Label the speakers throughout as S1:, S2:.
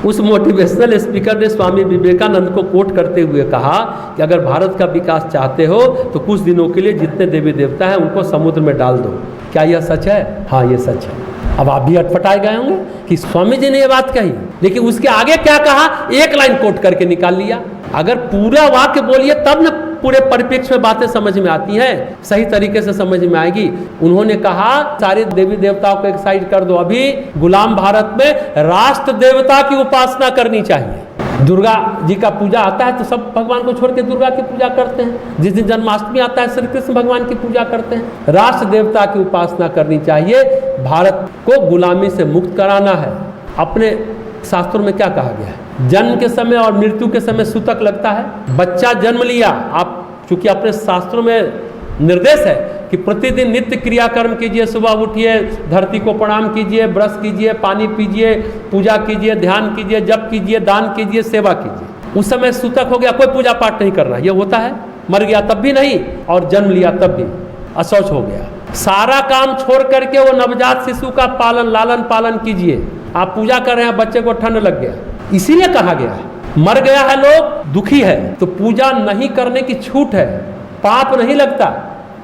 S1: उस motivational speaker ने स्वामी विवेकानंद को कोट करते हुए कहा कि अगर भारत का विकास चाहते हो तो कुछ दिनों के लिए जितने देवी देवता हैं उनको समुद्र में डाल दो। क्या यह सच है? हाँ, ये सच है। अब आप भी अटपटाए गए होंगे कि स्वामी जी ने ये बात कही, लेकिन उसके आगे क्या कहा, एक लाइन कोट करके निकाल लिया। अगर पूरा वाक्य बोलिए तब न पूरे परिप्रेक्ष्य में बातें समझ में आती हैं, सही तरीके से समझ में आएगी। उन्होंने कहा सारे देवी देवताओं को एक साइड कर दो, अभी गुलाम भारत में राष्ट्र देवता की उपासना करनी चाहिए। दुर्गा जी का पूजा आता है तो सब भगवान को छोड़ के दुर्गा की पूजा करते हैं। जिस दिन जन्माष्टमी आता है श्री कृष्ण भगवान की पूजा करते हैं। राष्ट्र देवता की उपासना करनी चाहिए। भारत को गुलामी से मुक्त कराना है। अपने शास्त्रों में क्या कहा गया है? जन्म के समय और मृत्यु के समय सूतक लगता है। बच्चा जन्म लिया, आप चूंकि अपने शास्त्रों में निर्देश है कि प्रतिदिन नित्य क्रियाकर्म कीजिए, सुबह उठिए, धरती को प्रणाम कीजिए, ब्रश कीजिए, पानी पीजिए, पूजा कीजिए, ध्यान कीजिए, जप कीजिए, दान कीजिए, सेवा कीजिए। उस समय सूतक हो गया, कोई पूजा पाठ नहीं करना, ये होता है। मर गया तब भी नहीं, और जन्म लिया तब भी अशौच हो गया। सारा काम छोड़ करके वो नवजात शिशु का पालन लालन पालन कीजिए। आप पूजा कर रहे हैं, बच्चे को ठंड लग गया, इसीलिए कहा गया है। मर गया है, लोग दुखी है, तो पूजा नहीं करने की छूट है, पाप नहीं लगता।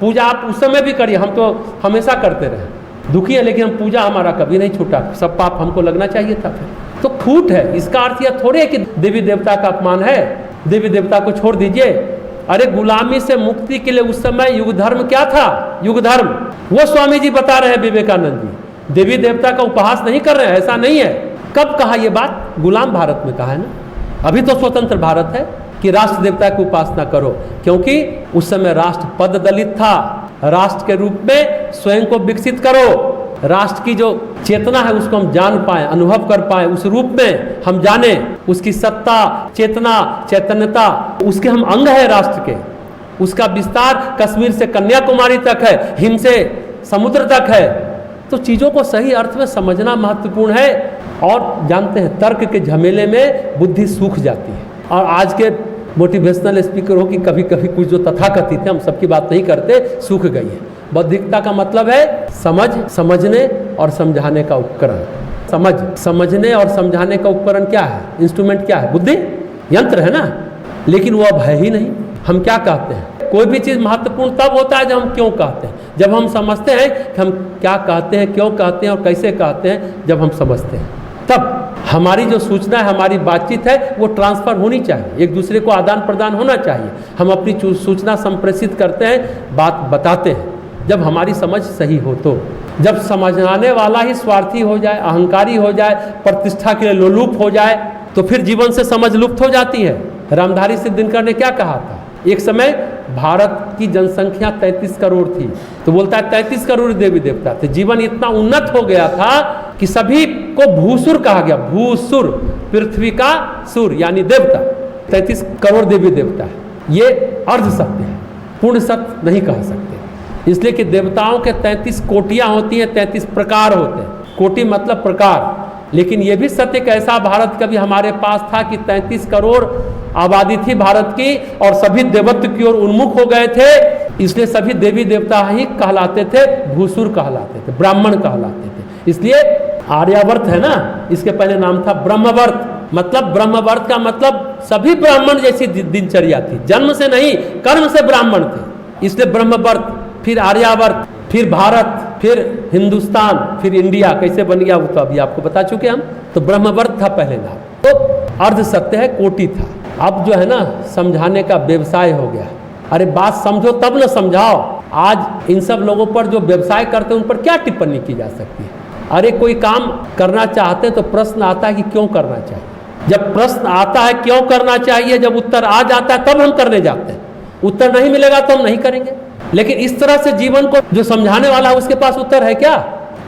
S1: पूजा आप उस समय भी करिए, हम तो हमेशा करते रहे। दुखी है लेकिन हम पूजा हमारा कभी नहीं छूटा, सब पाप हमको लगना चाहिए था। फिर तो छूट है। इसका अर्थ यह थोड़े है कि देवी देवता का अपमान है, देवी देवता को छोड़ दीजिए। अरे गुलामी से मुक्ति के लिए उस समय युग धर्म क्या था? युग धर्म वो स्वामी जी बता रहे हैं, विवेकानंद जी। देवी देवता का उपहास नहीं कर रहे हैं, ऐसा नहीं है। कब कहा ये बात? गुलाम भारत में कहा है ना। अभी तो स्वतंत्र भारत है कि राष्ट्र देवता की उपासना करो, क्योंकि उस समय राष्ट्र पद दलित था। राष्ट्र के रूप में स्वयं को विकसित करो, राष्ट्र की जो चेतना है उसको हम जान पाए, अनुभव कर पाए, उस रूप में हम जाने, उसकी सत्ता, चेतना, चैतन्यता, उसके हम अंग है राष्ट्र के। उसका विस्तार कश्मीर से कन्याकुमारी तक है, हिंद से समुद्र तक है। तो चीज़ों को सही अर्थ में समझना महत्वपूर्ण है। और जानते हैं तर्क के झमेले में बुद्धि सूख जाती है। और आज के मोटिवेशनल स्पीकरों की कभी कभी कुछ जो तथाकथित है, हम सबकी बात नहीं करते, सूख गई है। बौद्धिकता का मतलब है समझ, समझने और समझाने का उपकरण। समझ, समझने और समझाने का उपकरण क्या है? इंस्ट्रूमेंट क्या है? बुद्धि, यंत्र है ना। लेकिन वो अब है ही नहीं। हम क्या कहते हैं? कोई भी चीज़ महत्वपूर्ण तब होता है जब हम क्यों कहते हैं। जब हम समझते हैं कि हम क्या कहते हैं, क्यों कहते हैं और कैसे कहते हैं, जब हम समझते हैं तब हमारी जो सूचना है, हमारी बातचीत है, वो ट्रांसफ़र होनी चाहिए, एक दूसरे को आदान प्रदान होना चाहिए। हम अपनी सूचना संप्रेषित करते हैं, बात बताते हैं जब हमारी समझ सही हो। तो जब समझाने वाला ही स्वार्थी हो जाए, अहंकारी हो जाए, प्रतिष्ठा के लिए लोलुप हो जाए, तो फिर जीवन से समझ लुप्त हो जाती है। रामधारी सिद्ध दिनकर ने क्या कहा था? एक समय भारत की जनसंख्या 33 करोड़ थी, तो बोलता है 33 करोड़ देवी देवता थे। जीवन इतना उन्नत हो गया था कि सभी को भूसुर कहा गया। भूसुर, पृथ्वी का सुर यानी देवता। 33 करोड़ देवी देवता है। ये अर्ध सत्य है, पूर्ण सत्य नहीं कह सकते। इसलिए कि देवताओं के 33 कोटियां होती हैं, 33 प्रकार होते हैं। कोटि मतलब प्रकार। लेकिन ये भी सत्य कि ऐसा भारत कभी हमारे पास था कि 33 करोड़ आबादी थी भारत की, और सभी देवत्व की ओर उन्मुख हो गए थे। इसलिए सभी देवी देवता ही कहलाते थे, भूसुर कहलाते थे, ब्राह्मण कहलाते थे। इसलिए आर्यावर्त है ना, इसके पहले नाम था ब्रह्मवर्त। मतलब ब्रह्मवर्त का मतलब सभी ब्राह्मण जैसी दिनचर्या थी, जन्म से नहीं कर्म से ब्राह्मण थे। इसलिए ब्रह्मवर्त, फिर आर्यावर्त, फिर भारत, फिर हिंदुस्तान, फिर इंडिया कैसे बन गया वो तो अभी आपको बता चुके हम। तो ब्रह्मवर्त था पहले नाम, तो अर्ध सत्य है, कोटि था। अब जो है ना समझाने का व्यवसाय हो गया। अरे बात समझो तब न समझाओ। आज इन सब लोगों पर जो व्यवसाय करते हैं उन पर क्या टिप्पणी की जा सकती है? अरे कोई काम करना चाहते हैं तो प्रश्न आता है कि क्यों करना चाहिए। जब प्रश्न आता है क्यों करना चाहिए, जब उत्तर आ जाता है तब हम करने जाते हैं। उत्तर नहीं मिलेगा तो हम नहीं करेंगे। लेकिन इस तरह से जीवन को जो समझाने वाला है उसके पास उत्तर है क्या?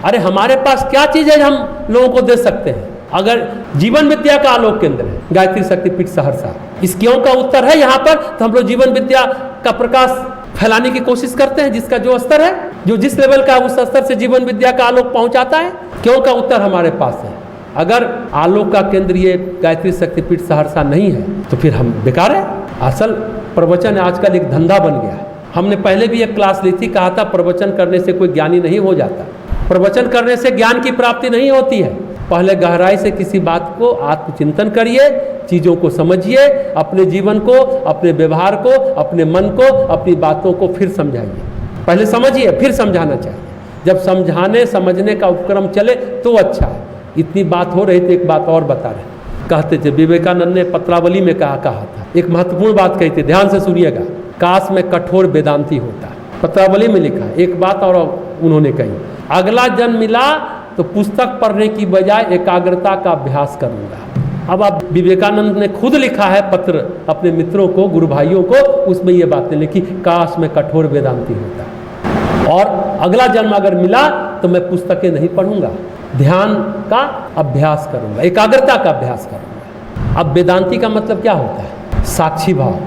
S1: अरे हमारे पास क्या चीज़ है हम लोगों को दे सकते हैं? अगर जीवन विद्या का आलोक केंद्र है गायत्री शक्तिपीठ सहरसा, इस क्यों का उत्तर है यहाँ पर, तो हम लोग जीवन विद्या का प्रकाश फैलाने की कोशिश करते हैं। जिसका जो स्तर है, जो जिस लेवल का उस स्तर से जीवन विद्या का आलोक पहुँचाता है। क्यों का उत्तर हमारे पास है। अगर आलोक का केंद्र ये गायत्री शक्तिपीठ सहरसा नहीं है तो फिर हम बेकार है। असल प्रवचन आजकल एक धंधा बन गया है। हमने पहले भी एक क्लास ली थी, कहा था प्रवचन करने से कोई ज्ञानी नहीं हो जाता, प्रवचन करने से ज्ञान की प्राप्ति नहीं होती है। पहले गहराई से किसी बात को आत्मचिंतन करिए, चीज़ों को समझिए, अपने जीवन को, अपने व्यवहार को, अपने मन को, अपनी बातों को फिर समझाइए। पहले समझिए फिर समझाना चाहिए। जब समझाने समझने का उपक्रम चले तो अच्छा है। इतनी बात हो रही थी, एक बात और बता रहे, कहते थे विवेकानंद ने पत्रावली में कहा था, एक महत्वपूर्ण बात कही थी, ध्यान से सुनिएगा। काश में कठोर वेदांती होता। पत्रावली में लिखा एक बात और उन्होंने कही, अगला जन्म मिला तो पुस्तक पढ़ने की बजाय एकाग्रता का अभ्यास करूंगा। अब आप विवेकानंद ने खुद लिखा है पत्र अपने मित्रों को, गुरु भाइयों को, उसमें ये बातें लिखी, काश में कठोर वेदांती होता और अगला जन्म अगर मिला तो मैं पुस्तकें नहीं पढ़ूंगा, ध्यान का अभ्यास करूंगा, एकाग्रता का अभ्यास करूंगा। अब वेदांती का मतलब क्या होता है? साक्षी भाव,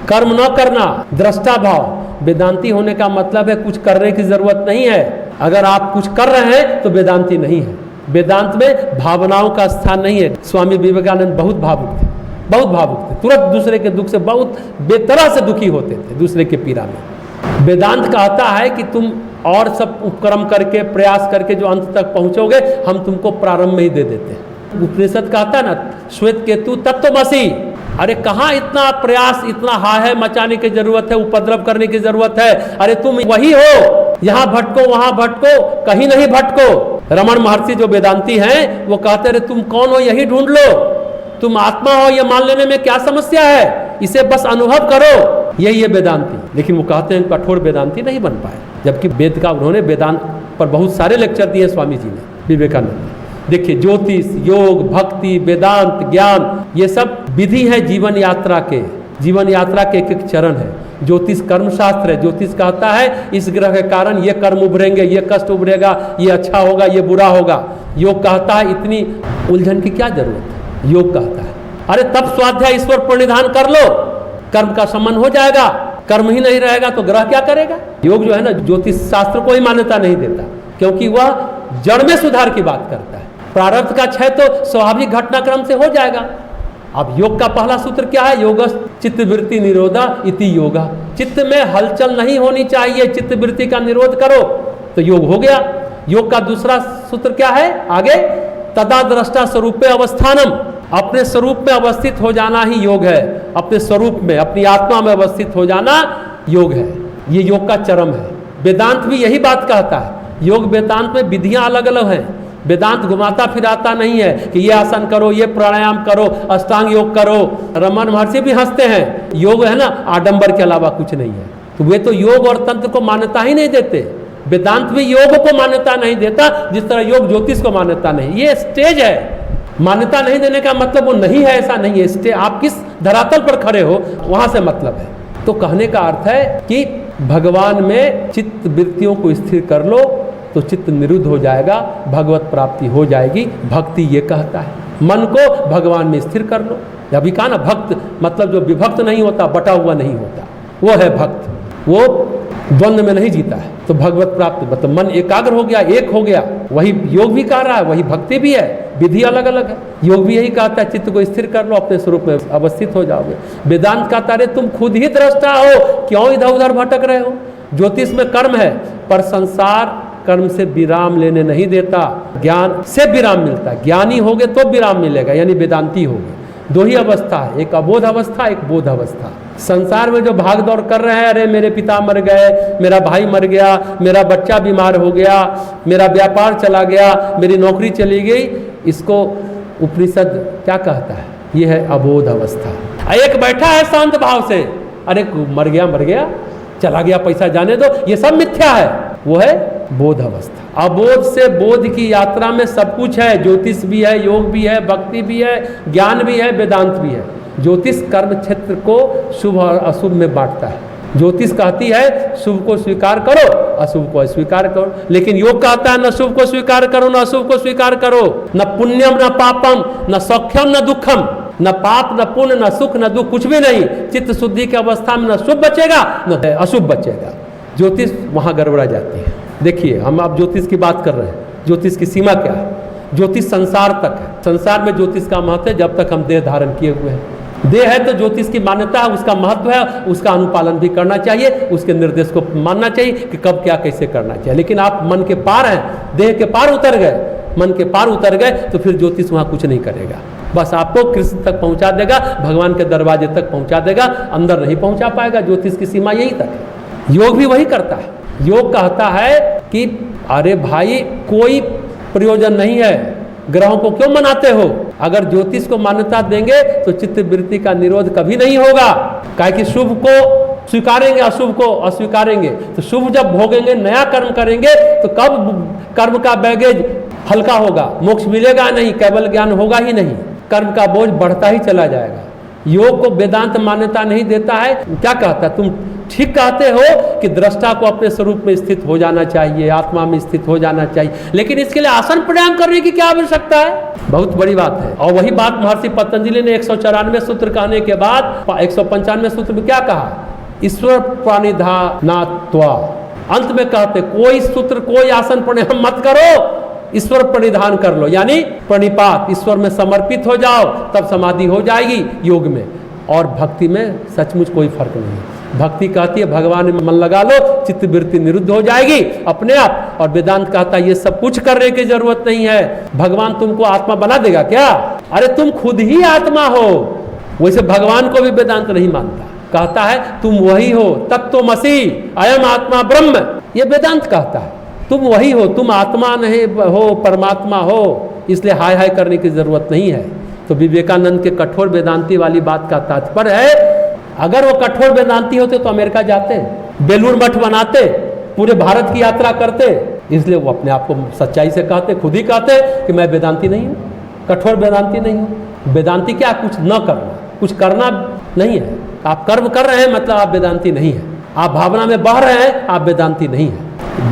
S1: कर्म न करना, दृष्टा भाव। वेदांती होने का मतलब है कुछ करने की जरूरत नहीं है। अगर आप कुछ कर रहे हैं तो वेदांती नहीं है। वेदांत में भावनाओं का स्थान नहीं है। स्वामी विवेकानंद बहुत भावुक थे, बहुत भावुक थे, तुरंत दूसरे के दुख से बहुत बेतरह से दुखी होते थे, दूसरे के पीड़ा में। वेदांत कहता है कि तुम और सब उपक्रम करके, प्रयास करके जो अंत तक पहुंचोगे, हम तुमको प्रारंभ में ही दे देते हैं। उपनिषद कहता है ना, श्वेत केतु तत्वमसि। अरे कहाँ इतना प्रयास, इतना हाय मचाने की जरूरत है, उपद्रव करने की जरूरत है? अरे तुम वही हो, यहाँ भटको वहां भटको, कहीं नहीं भटको। रमण महर्षि जो वेदांती हैं वो कहते रहे तुम कौन हो यही ढूंढ लो, तुम आत्मा हो ये मान लेने में क्या समस्या है, इसे बस अनुभव करो, यही है वेदांती। लेकिन वो कहते हैं कठोर वेदांती नहीं बन पाए, जबकि वेद का उन्होंने वेदांत पर बहुत सारे लेक्चर दिए स्वामी जी ने, विवेकानंद ने। देखिए ज्योतिष, योग, भक्ति, वेदांत, ज्ञान, ये सब विधि है जीवन यात्रा के। जीवन यात्रा के एक एक चरण है। ज्योतिष कर्म शास्त्र है। ज्योतिष कहता है इस ग्रह के कारण ये कर्म उभरेंगे, ये कष्ट उभरेगा, ये अच्छा होगा, ये बुरा होगा। योग कहता है इतनी उलझन की क्या जरूरत है? योग कहता है अरे तब स्वाध्याय ईश्वर प्रणिधान कर लो, कर्म का सम्मान हो जाएगा। कर्म ही नहीं रहेगा तो ग्रह क्या करेगा? योग जो है ना, ज्योतिष शास्त्र को ही मान्यता नहीं देता, क्योंकि वह जड़ में सुधार की बात करता है। प्रारब्ध का क्षय तो स्वाभाविक घटनाक्रम से हो जाएगा। अब योग का पहला सूत्र क्या है? योग चित्त वृत्ति निरोधा इति योगा। चित्त में हलचल नहीं होनी चाहिए, चित्त वृत्ति का निरोध करो तो योग हो गया। योग का दूसरा सूत्र क्या है आगे? तदा दृष्टा स्वरूपे अवस्थानम। अपने स्वरूप में अवस्थित हो जाना ही योग है। अपने स्वरूप में, अपनी आत्मा में अवस्थित हो जाना योग है। ये योग का चरम है। वेदांत भी यही बात कहता है। योग वेदांत में विधियां अलग अलग हैं। वेदांत घुमाता फिराता नहीं है कि ये आसन करो, ये प्राणायाम करो, अष्टांग योग करो। रमन महर्षि भी हंसते हैं, योग है ना आडंबर के अलावा कुछ नहीं है। तो वे तो योग और तंत्र को मान्यता ही नहीं देते। वेदांत भी योग को मान्यता नहीं देता, जिस तरह योग ज्योतिष को मान्यता नहीं। ये स्टेज है। मान्यता नहीं देने का मतलब वो नहीं है, ऐसा नहीं है। स्टेज, आप किस धरातल पर खड़े हो वहां से मतलब है। तो कहने का अर्थ है कि भगवान में चित्त वृत्तियों को स्थिर कर लो तो चित्त निरुद्ध हो जाएगा, भगवत प्राप्ति हो जाएगी। भक्ति ये कहता है मन को भगवान में स्थिर कर लो। अभी कहा ना, भक्त मतलब जो विभक्त नहीं होता, बटा हुआ नहीं होता, वो है भक्त। वो द्वंद्व में नहीं जीता है। तो भगवत प्राप्ति मतलब मन एकाग्र हो गया, एक हो गया। वही योग भी कह रहा है, वही भक्ति भी है। विधि अलग अलग है। योग भी यही कहता है चित्त को स्थिर कर लो, अपने स्वरूप में अवस्थित हो जाओगे। वेदांत कहता है तुम खुद ही दृष्टा हो, क्यों इधर उधर भटक रहे हो? ज्योतिष में कर्म है, पर संसार कर्म से विराम लेने नहीं देता, ज्ञान से विराम मिलता है। ज्ञानी होगे तो विराम मिलेगा, यानी वेदांती होगे। दो ही अवस्था है, एक अबोध अवस्था, एक बोध अवस्था। संसार में जो भाग दौड़ कर रहे हैं, अरे मेरे पिता मर गए, मेरा भाई मर गया, मेरा बच्चा बीमार हो गया, मेरा व्यापार चला गया, मेरी नौकरी चली गई, इसको उपनिषद क्या कहता है? ये है अबोध अवस्था। एक बैठा है शांत भाव से, अरे मर गया चला गया, पैसा जाने दो, ये सब मिथ्या है। वो है बोध अवस्था। अबोध से बोध की यात्रा में सब कुछ है। ज्योतिष भी है, योग भी है, भक्ति भी है, ज्ञान भी है, वेदांत भी है। ज्योतिष कर्म क्षेत्र को शुभ और अशुभ में बांटता है। ज्योतिष कहती है शुभ को स्वीकार करो, अशुभ को अस्वीकार करो। लेकिन योग कहता है न शुभ को स्वीकार करो, न अशुभ को स्वीकार करो। न पुण्यम न पापम, न सौख्यम न दुखम, न पाप न पुण्य न सुख न दुख, कुछ भी नहीं। चित्त शुद्धि की अवस्था में न शुभ बचेगा न अशुभ बचेगा। ज्योतिष वहां गड़बड़ा जाती है। देखिए हम आप ज्योतिष की बात कर रहे हैं, ज्योतिष की सीमा क्या है? ज्योतिष संसार तक है। संसार में ज्योतिष का महत्व है जब तक हम देह धारण किए हुए हैं। देह है तो ज्योतिष की मान्यता है, उसका महत्व है, उसका अनुपालन भी करना चाहिए, उसके निर्देश को मानना चाहिए कि कब क्या कैसे करना चाहिए। लेकिन आप मन के पार हैं, देह के पार उतर गए मन के पार उतर गए तो फिर ज्योतिष वहाँ कुछ नहीं करेगा, बस आपको कृष्ण तक पहुँचा देगा, भगवान के दरवाजे तक पहुँचा देगा, अंदर नहीं पहुँचा पाएगा। ज्योतिष की सीमा यही तक है। योग भी वही करता है। योग कहता है कि अरे भाई कोई प्रयोजन नहीं है, ग्रहों को क्यों मनाते हो? अगर ज्योतिष को मान्यता देंगे तो चित्त वृत्ति का निरोध कभी नहीं होगा। काहे कि शुभ को स्वीकारेंगे, अशुभ को अस्वीकारेंगे, तो शुभ जब भोगेंगे, नया कर्म करेंगे, तो कब कर्म का बैगेज हल्का होगा, मोक्ष मिलेगा नहीं, केवल ज्ञान होगा ही नहीं, कर्म का बोझ बढ़ता ही चला जाएगा। योग को वेदांत मान्यता नहीं देता है। क्या कहता है? तुम ठीक कहते हो कि दृष्टा को अपने स्वरूप में स्थित हो जाना चाहिए, आत्मा में स्थित हो जाना चाहिए, लेकिन इसके लिए आसन प्राणायाम करने की क्या आवश्यकता है? बहुत बड़ी बात है। और वही बात महर्षि पतंजलि ने 194 सूत्र कहने के बाद 195 सूत्र में क्या कहा? ईश्वर प्रणिधानात्वा। अंत में कहते कोई सूत्र, कोई आसन प्राणायाम मत करो, ईश्वर प्रणिधान कर लो, यानी प्रणिपात, ईश्वर में समर्पित हो जाओ, तब समाधि हो जाएगी योग में। और भक्ति में सचमुच कोई फर्क नहीं है। भक्ति कहती है भगवान में मन लगा लो, चित्त वृत्ति निरुद्ध हो जाएगी अपने आप। और वेदांत कहता है ये सब कुछ करने की जरूरत नहीं है, भगवान तुमको आत्मा बना देगा क्या? अरे तुम खुद ही आत्मा हो। वैसे भगवान को भी वेदांत नहीं मानता, कहता है तुम वही हो, तत्त्वमसि अयम आत्मा ब्रह्म। ये वेदांत कहता है तुम वही हो, तुम आत्मा नहीं हो, परमात्मा हो, इसलिए हाय हाय करने की जरूरत नहीं है। तो विवेकानंद के कठोर वेदांती वाली बात का तात्पर्य है, अगर वो कठोर वेदांती होते तो अमेरिका जाते, बेलूर मठ बनाते, पूरे भारत की यात्रा करते। इसलिए वो अपने आप को सच्चाई से कहते, खुद ही कहते कि मैं वेदांती नहीं हूँ, कठोर वेदांती नहीं हूँ। वेदांती क्या? कुछ न करना, कुछ करना नहीं है। आप कर्म कर रहे हैं मतलब आप वेदांती नहीं है, आप भावना में बह रहे हैं, आप वेदांती नहीं है।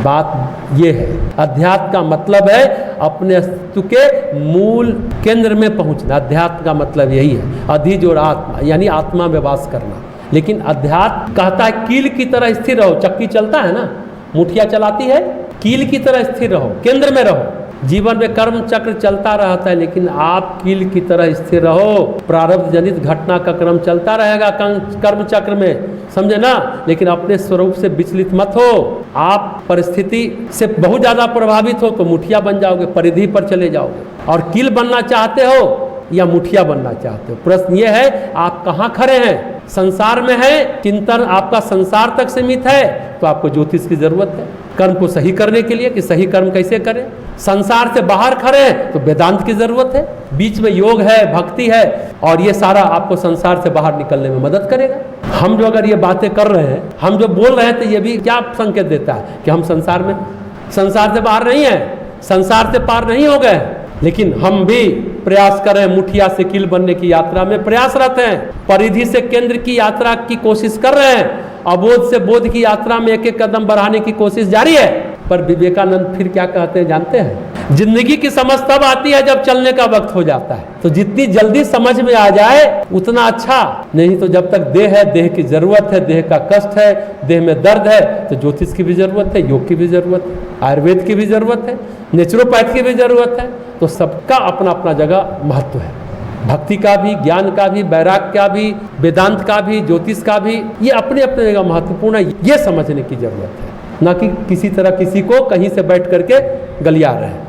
S1: बात ये है, अध्यात्म का मतलब है अपने अस्तित्व के मूल केंद्र में पहुंचना। अध्यात्म का मतलब यही है, अधिज और आत्मा, यानी आत्मा में वास करना। लेकिन अध्यात्म कहता है कील की तरह स्थिर रहो। चक्की चलता है ना, मुठिया चलाती है, कील की तरह स्थिर रहो, केंद्र में रहो। जीवन में कर्म चक्र चलता रहता है, लेकिन आप कील की तरह स्थिर रहो। प्रारब्ध जनित घटना का क्रम चलता रहेगा कर्म चक्र में, समझे ना, लेकिन अपने स्वरूप से विचलित मत हो। आप परिस्थिति से बहुत ज्यादा प्रभावित हो तो मुठिया बन जाओगे, परिधि पर चले जाओगे। और कील बनना चाहते हो या मुठिया बनना चाहते हो? प्रश्न ये है आप कहाँ खड़े हैं? संसार में है, चिंतन आपका संसार तक सीमित है, तो आपको ज्योतिष की जरूरत है कर्म को सही करने के लिए कि सही कर्म कैसे करें। संसार से बाहर खड़े हैं तो वेदांत की जरूरत है। बीच में योग है, भक्ति है, और ये सारा आपको संसार से बाहर निकलने में मदद करेगा। हम जो अगर ये बातें कर रहे हैं, हम जो बोल रहे हैं, तो ये भी क्या संकेत देता है कि हम संसार से बाहर नहीं है, संसार से पार नहीं हो गए। लेकिन हम भी प्रयास कर रहे हैं, मुठिया से कील बनने की यात्रा में प्रयासरत हैं, परिधि से केंद्र की यात्रा की कोशिश कर रहे हैं, अबोध से बोध की यात्रा में एक एक कदम बढ़ाने की कोशिश जारी है। पर विवेकानंद फिर क्या कहते हैं जानते हैं? जिंदगी की समझ तब आती है जब चलने का वक्त हो जाता है। तो जितनी जल्दी समझ में आ जाए उतना अच्छा, नहीं तो जब तक देह है, देह की जरूरत है, देह का कष्ट है, देह में दर्द है, तो ज्योतिष की भी जरूरत है, योग की भी जरूरत है, आयुर्वेद की भी जरूरत है, नेचुरोपैथ की भी जरूरत है। तो सबका अपना अपना जगह महत्व है, भक्ति का भी, ज्ञान का भी, वैराग्य का भी, वेदांत का भी, ज्योतिष का भी, ये अपने अपने जगह महत्वपूर्ण है। ये समझने की जरूरत है, ना कि किसी तरह किसी को कहीं से बैठ करके गलिया रहे हैं।